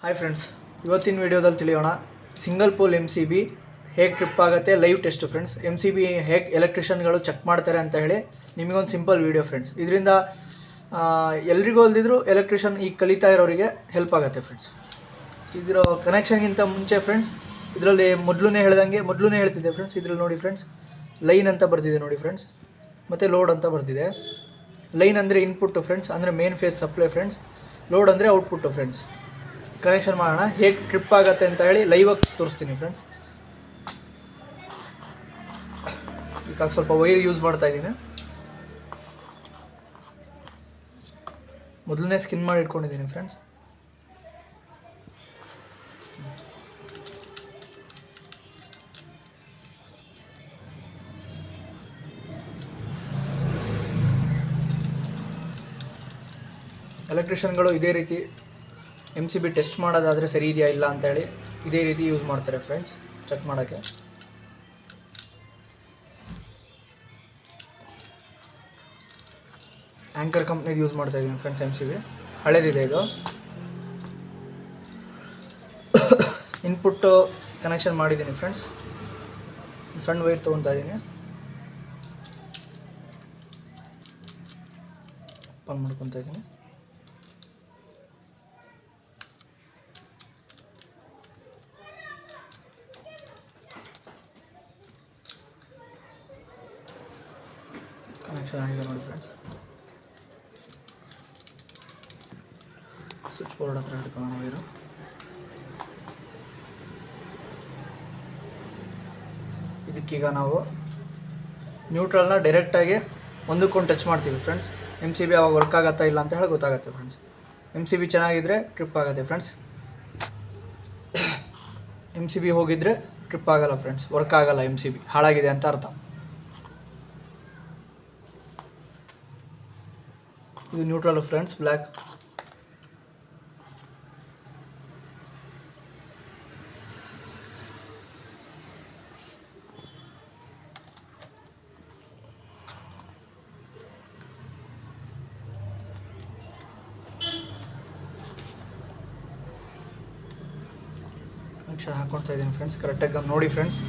Hi friends, ಇವತ್ತಿನ ವಿಡಿಯೋದಲ್ಲಿ ತಿಳಿಯೋಣ ಸಿಂಗಲ್ ಪೋಲ್ MCB ಹೇಗೆ ಟ್ರಿಪ್ ಆಗುತ್ತೆ ಲೈವ್ ಟೆಸ್ಟ್ ಫ್ರೆಂಡ್ಸ್. MCB ಹೇಗೆ ಎಲೆಕ್ಟ್ರಿಷಿಯನ್ಗಳು ಚೆಕ್ ಮಾಡ್ತಾರೆ ಅಂತ ಹೇಳಿ ನಿಮಗೊಂದು ಸಿಂಪಲ್ ವೀಡಿಯೋ ಫ್ರೆಂಡ್ಸ್. ಇದರಿಂದ ಎಲ್ರಿಗೂ ಅಲ್ದಿದ್ರು ಎಲೆಕ್ಟ್ರಿಷಿಯನ್ ಈಗ ಕಲಿತಾ ಇರೋರಿಗೆ ಹೆಲ್ಪ್ ಆಗುತ್ತೆ ಫ್ರೆಂಡ್ಸ್. ಇದರ ಕನೆಕ್ಷನ್ಗಿಂತ ಮುಂಚೆ ಫ್ರೆಂಡ್ಸ್ ಇದರಲ್ಲಿ ಮೊದಲನೇ ಹೇಳ್ತಿದ್ದೆ ಫ್ರೆಂಡ್ಸ್. ಇದರಲ್ಲಿ ನೋಡಿ ಫ್ರೆಂಡ್ಸ್, ಲೈನ್ ಅಂತ ಬರ್ತಿದೆ ನೋಡಿ ಫ್ರೆಂಡ್ಸ್, ಮತ್ತು ಲೋಡ್ ಅಂತ ಬರ್ತಿದೆ. ಲೈನ್ ಅಂದರೆ ಇನ್ಪುಟ್ಟು ಫ್ರೆಂಡ್ಸ್, ಅಂದರೆ main face supply friends. Load ಅಂದರೆ ಔಟ್ಪುಟ್ಟು ಫ್ರೆಂಡ್ಸ್. ಕನೆಕ್ಷನ್ ಮಾಡೋಣ, ಹೇಗೆ ಟ್ರಿಪ್ ಆಗುತ್ತೆ ಅಂತ ಹೇಳಿ ಲೈವಾಗಿ ತೋರಿಸ್ತೀನಿ ಫ್ರೆಂಡ್ಸ್. ಈಗ ಸ್ವಲ್ಪ ವೈರ್ ಯೂಸ್ ಮಾಡ್ತಾ ಇದ್ದೀನಿ. ಮೊದಲನೇ ಸ್ಕಿನ್ ಮಾಡಿ ಇಟ್ಕೊಂಡಿದ್ದೀನಿ ಫ್ರೆಂಡ್ಸ್. ಎಲೆಕ್ಟ್ರಿಷಿಯನ್ಗಳು ಇದೇ ರೀತಿ MCB ಟೆಸ್ಟ್ ಮಾಡೋದಾದರೆ ಸರಿ ಇದೆಯಾ ಇಲ್ಲ ಅಂತೇಳಿ ಇದೇ ರೀತಿ ಯೂಸ್ ಮಾಡ್ತಾರೆ ಫ್ರೆಂಡ್ಸ್, ಚೆಕ್ ಮಾಡೋಕ್ಕೆ. ಆ್ಯಂಕರ್ ಕಂಪ್ನಿದು ಯೂಸ್ ಮಾಡ್ತಾ ಇದ್ದೀನಿ ಫ್ರೆಂಡ್ಸ್. MCB ಹಳೇದಿದೆ ಇದು. ಇನ್ಪುಟ್ಟು ಕನೆಕ್ಷನ್ ಮಾಡಿದ್ದೀನಿ ಫ್ರೆಂಡ್ಸ್. ಸಣ್ಣ ವೈರ್ ತೊಗೊತಾ ಇದ್ದೀನಿ, ಆನ್ ಮಾಡ್ಕೊತಾ ಇದ್ದೀನಿ. ಕನೆಕ್ಷನ್ ಆಗಿದೆ ನೋಡಿ ಫ್ರೆಂಡ್ಸ್. ಸ್ವಿಚ್ ಬೋರ್ಡ್ ಹತ್ರ ಇಟ್ಕೊಳ್ಳೋಣ ವೈರು. ಇದಕ್ಕೀಗ ನಾವು ನ್ಯೂಟ್ರಲ್ನ ಡೈರೆಕ್ಟಾಗಿ ಒಂದಕ್ಕೊಂದು ಟಚ್ ಮಾಡ್ತೀವಿ ಫ್ರೆಂಡ್ಸ್. MCB ಅವಾಗ ವರ್ಕ್ ಆಗುತ್ತಾ ಇಲ್ಲ ಅಂತ ಹೇಳಿ ಗೊತ್ತಾಗುತ್ತೆ ಫ್ರೆಂಡ್ಸ್. MCB ಚೆನ್ನಾಗಿದ್ದರೆ ಟ್ರಿಪ್ ಆಗುತ್ತೆ ಫ್ರೆಂಡ್ಸ್. MCB ಹೋಗಿದ್ರೆ ಟ್ರಿಪ್ ಆಗಲ್ಲ ಫ್ರೆಂಡ್ಸ್, ವರ್ಕ್ ಆಗಲ್ಲ. MCB ಹಾಳಾಗಿದೆ ಅಂತ ಅರ್ಥ. ಇದು ನ್ಯೂಟ್ರಲ್ ಫ್ರೆಂಡ್ಸ್, ಬ್ಲ್ಯಾಕ್. ಕನೆಕ್ಷನ್ ಹಾಕ್ಕೊಳ್ತಾ ಇದ್ದೀನಿ ಫ್ರೆಂಡ್ಸ್. ಕರೆಕ್ಟಾಗಿ ನೋಡಿ ಫ್ರೆಂಡ್ಸ್,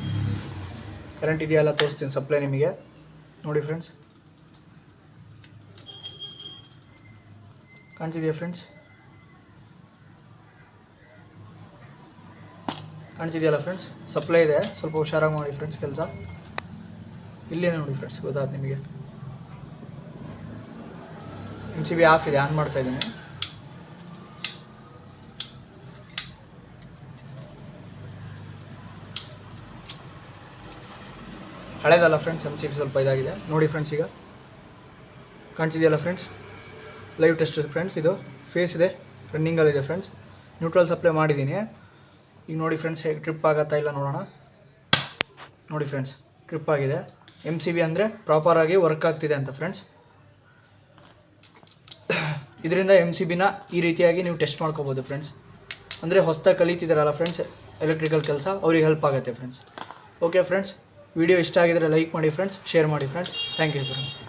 ಕರೆಂಟ್ ಇದೆಯಲ್ಲ ತೋರಿಸ್ತೀನಿ ಸಪ್ಲೈ ನಿಮಗೆ. ನೋಡಿ ಫ್ರೆಂಡ್ಸ್, ಕಾಣ್ತಿದೆಯಾ ಫ್ರೆಂಡ್ಸ್? ಕಾಣ್ತಿದೆಯಲ್ಲ ಫ್ರೆಂಡ್ಸ್, ಸಪ್ಲೈ ಇದೆ. ಸ್ವಲ್ಪ ಹುಷಾರಾಗಿ ಮಾಡಿ ಫ್ರೆಂಡ್ಸ್ ಕೆಲಸ. ಇಲ್ಲೇ ನೋಡಿ ಫ್ರೆಂಡ್ಸ್, ಗೊತ್ತಾಯ್ತು ನಿಮಗೆ. MCB ಆಫ್ ಇದೆ, ಆನ್ ಮಾಡ್ತಾ ಇದ್ದೀನಿ. ಹಳೇದಲ್ಲ ಫ್ರೆಂಡ್ಸ್, MCB ಸ್ವಲ್ಪ ಇದಾಗಿದೆ ನೋಡಿ ಫ್ರೆಂಡ್ಸ್. ಈಗ ಕಾಣ್ತಿದೆಯಲ್ಲ ಫ್ರೆಂಡ್ಸ್, ಲೈವ್ ಟೆಸ್ಟ್ ಫ್ರೆಂಡ್ಸ್. ಇದು ಫೇಸ್ ಇದೆ, ರನ್ನಿಂಗಲ್ಲಿದೆ ಫ್ರೆಂಡ್ಸ್. ನ್ಯೂಟ್ರಲ್ ಸಪ್ಲೈ ಮಾಡಿದ್ದೀನಿ. ಈಗ ನೋಡಿ ಫ್ರೆಂಡ್ಸ್, ಹೇಗೆ ಟ್ರಿಪ್ ಆಗುತ್ತಾ ಇಲ್ಲ ನೋಡೋಣ. ನೋಡಿ ಫ್ರೆಂಡ್ಸ್, ಟ್ರಿಪ್ ಆಗಿದೆ. MCB ಅಂದರೆ ಪ್ರಾಪರಾಗಿ ವರ್ಕ್ ಆಗ್ತಿದೆ ಅಂತ ಫ್ರೆಂಡ್ಸ್. ಇದರಿಂದ MCBನ ಈ ರೀತಿಯಾಗಿ ನೀವು ಟೆಸ್ಟ್ ಮಾಡ್ಕೋಬೋದು ಫ್ರೆಂಡ್ಸ್. ಅಂದರೆ ಹೊಸದಾಗಿ ಕಲಿತಿದ್ದಾರಲ್ಲ ಫ್ರೆಂಡ್ಸ್ ಎಲೆಕ್ಟ್ರಿಕಲ್ ಕೆಲಸ, ಅವ್ರಿಗೆ ಹೆಲ್ಪ್ ಆಗುತ್ತೆ ಫ್ರೆಂಡ್ಸ್. ಓಕೆ ಫ್ರೆಂಡ್ಸ್, ವಿಡಿಯೋ ಇಷ್ಟ ಆಗಿದರೆ ಲೈಕ್ ಮಾಡಿ ಫ್ರೆಂಡ್ಸ್, ಶೇರ್ ಮಾಡಿ ಫ್ರೆಂಡ್ಸ್. Thank you friends.